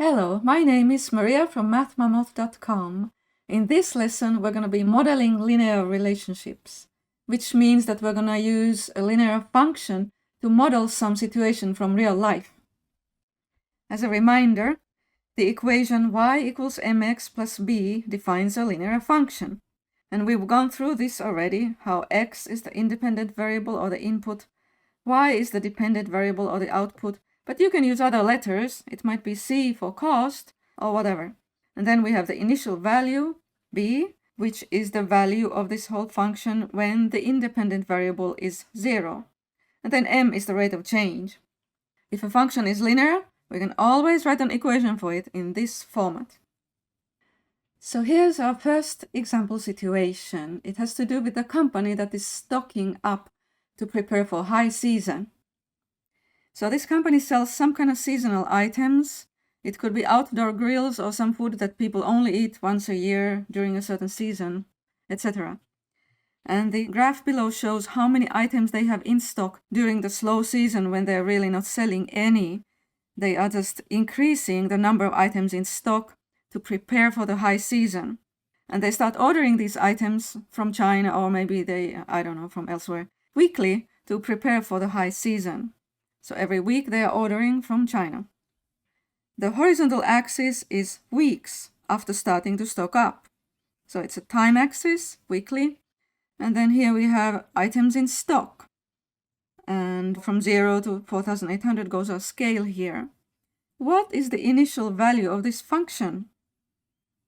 Hello, my name is Maria from mathmammoth.com. In this lesson, we're going to be modeling linear relationships, which means that we're going to use a linear function to model some situation from real life. As a reminder, the equation y equals mx plus b defines a linear function. And we've gone through this already, how x is the independent variable or the input, y is the dependent variable or the output, but you can use other letters. It might be C for cost or whatever. And then we have the initial value, b, which is the value of this whole function when the independent variable is 0. And then m is the rate of change. If a function is linear, we can always write an equation for it in this format. So here's our first example situation. It has to do with a company that is stocking up to prepare for high season. So this company sells some kind of seasonal items. It could be outdoor grills or some food that people only eat once a year during a certain season, etc. And the graph below shows how many items they have in stock during the slow season when they're really not selling any. They are just increasing the number of items in stock to prepare for the high season. And they start ordering these items from China or maybe from elsewhere, weekly to prepare for the high season. So every week they are ordering from China. The horizontal axis is weeks after starting to stock up. So it's a time axis, weekly. And then here we have items in stock. And from 0 to 4,800 goes our scale here. What is the initial value of this function?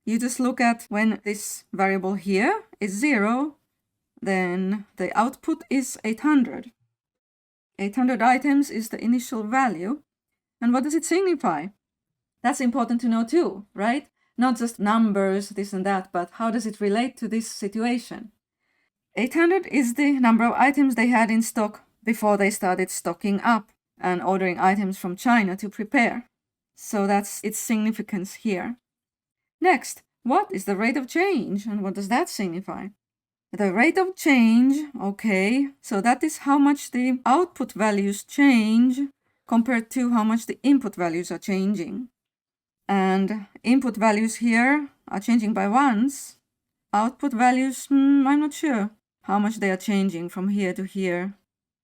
You just look at when this variable here is 0, then the output is 800. 800 items is the initial value. And what does it signify? That's important to know too, right? Not just numbers, this and that, but how does it relate to this situation? 800 is the number of items they had in stock before they started stocking up and ordering items from China to prepare. So that's its significance here. Next, what is the rate of change and what does that signify? The rate of change, okay, so that is how much the output values change compared to how much the input values are changing. And input values here are changing by ones. Output values, I'm not sure how much they are changing from here to here,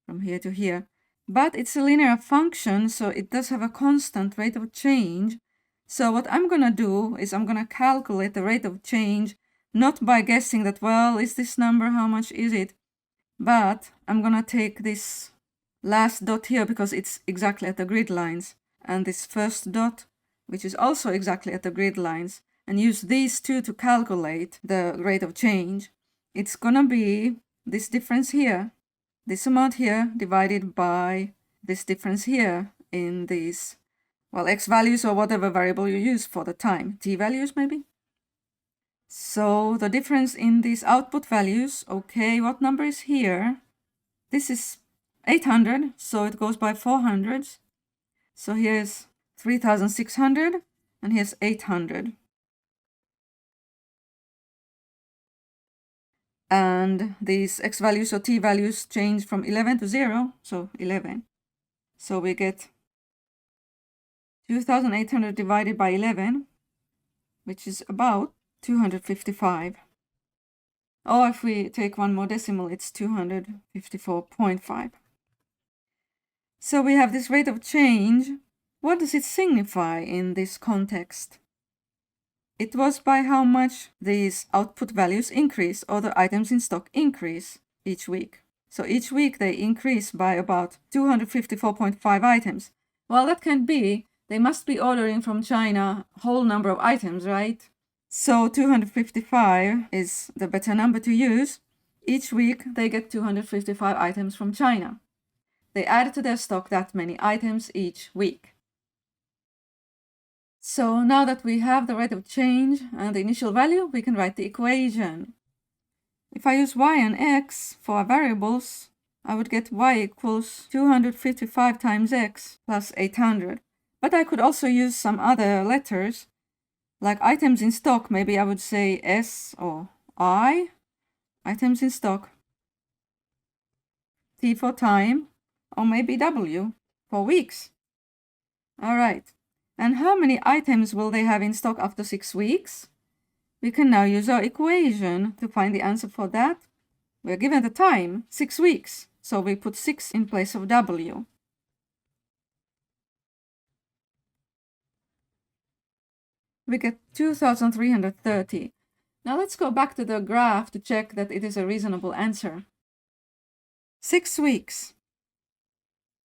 from here to here. But it's a linear function, so it does have a constant rate of change. So what I'm going to do is I'm going to calculate the rate of change, not by guessing that, well, is this number, how much is it? But I'm going to take this last dot here because it's exactly at the grid lines, and this first dot, which is also exactly at the grid lines, and use these two to calculate the rate of change. It's going to be this difference here, this amount here divided by this difference here in these, well, x values or whatever variable you use for the time, t values maybe. So the difference in these output values, okay, what number is here? This is 800, so it goes by 400s. So here's 3,600 and here's 800. And these x values or t values change from 11 to 0, so 11. So we get 2,800 divided by 11, which is about 255. Or if we take one more decimal, it's 254.5. So we have this rate of change. What does it signify in this context? It was by how much these output values increase or the items in stock increase each week. So each week they increase by about 254.5 items. Well, that can be, they must be ordering from China a whole number of items, right? So 255 is the better number to use. Each week they get 255 items from China. They add to their stock that many items each week. So now that we have the rate of change and the initial value, we can write the equation. If I use y and x for our variables, I would get y equals 255 times x plus 800. But I could also use some other letters, like items in stock. Maybe I would say S or I, items in stock, T for time, or maybe W for weeks. All right. And how many items will they have in stock after 6 weeks? We can now use our equation to find the answer for that. We're given the time, 6 weeks, so we put 6 in place of W. We get 2,330. Now let's go back to the graph to check that it is a reasonable answer. 6 weeks.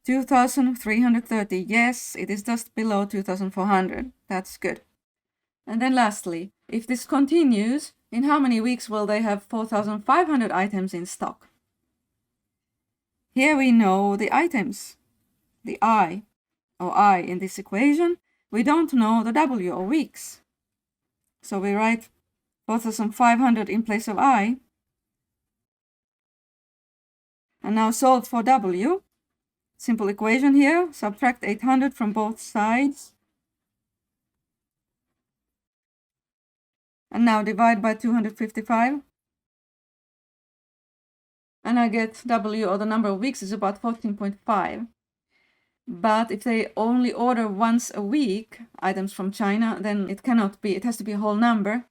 2,330. Yes, it is just below 2,400. That's good. And then lastly, if this continues, in how many weeks will they have 4,500 items in stock? Here we know the items, the I in this equation. We don't know the W or weeks. So we write 4,500 in place of I. And now solve for W. Simple equation here. Subtract 800 from both sides. And now divide by 255. And I get W, or the number of weeks, is about 14.5. But if they only order once a week items from China, then it cannot be. It has to be a whole number.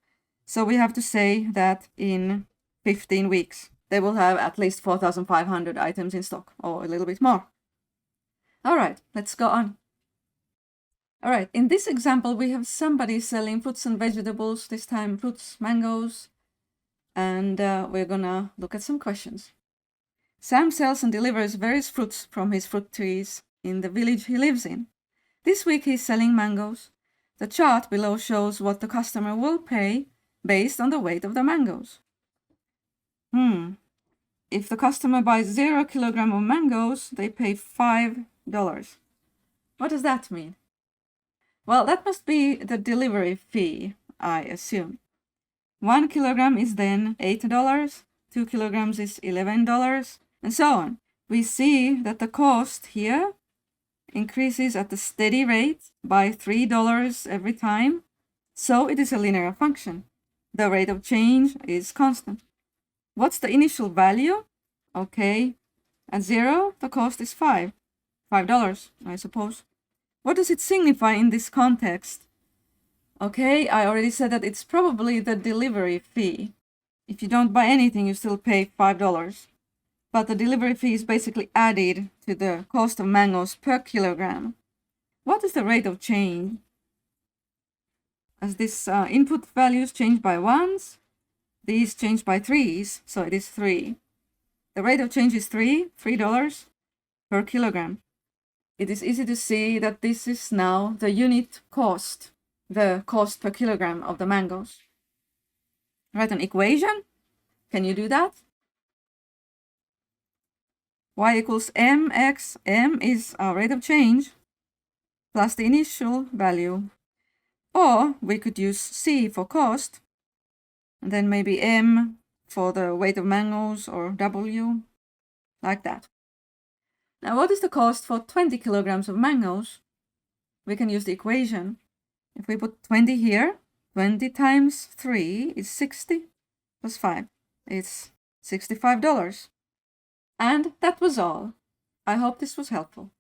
So we have to say that in 15 weeks, they will have at least 4,500 items in stock, or a little bit more. All right, let's go on. All right, in this example, we have somebody selling fruits and vegetables, this time fruits, mangoes, and we're gonna look at some questions. Sam sells and delivers various fruits from his fruit trees in the village he lives in. This week he's selling mangoes. The chart below shows what the customer will pay based on the weight of the mangoes. If the customer buys 0 kilogram of mangoes, they pay $5. What does that mean? Well, that must be the delivery fee, I assume. 1 kilogram is then $8, 2 kilograms is $11, and so on. We see that the cost here increases at a steady rate by $3 every time, so it is a linear function. The rate of change is constant. What's the initial value? Okay, at 0, the cost is $5, I suppose. What does it signify in this context? Okay, I already said that it's probably the delivery fee. If you don't buy anything, you still pay $5. But the delivery fee is basically added to the cost of mangoes per kilogram. What is the rate of change? As this input values change by 1s, these change by 3s, so it is 3. The rate of change is $3 per kilogram. It is easy to see that this is now the unit cost, the cost per kilogram of the mangoes. Write an equation. Can you do that? Y equals mx. M is our rate of change plus the initial value. Or we could use C for cost, and then maybe M for the weight of mangoes, or W, like that. Now, what is the cost for 20 kilograms of mangoes? We can use the equation. If we put 20 here, 20 times 3 is 60 plus 5. It's $65. And that was all. I hope this was helpful.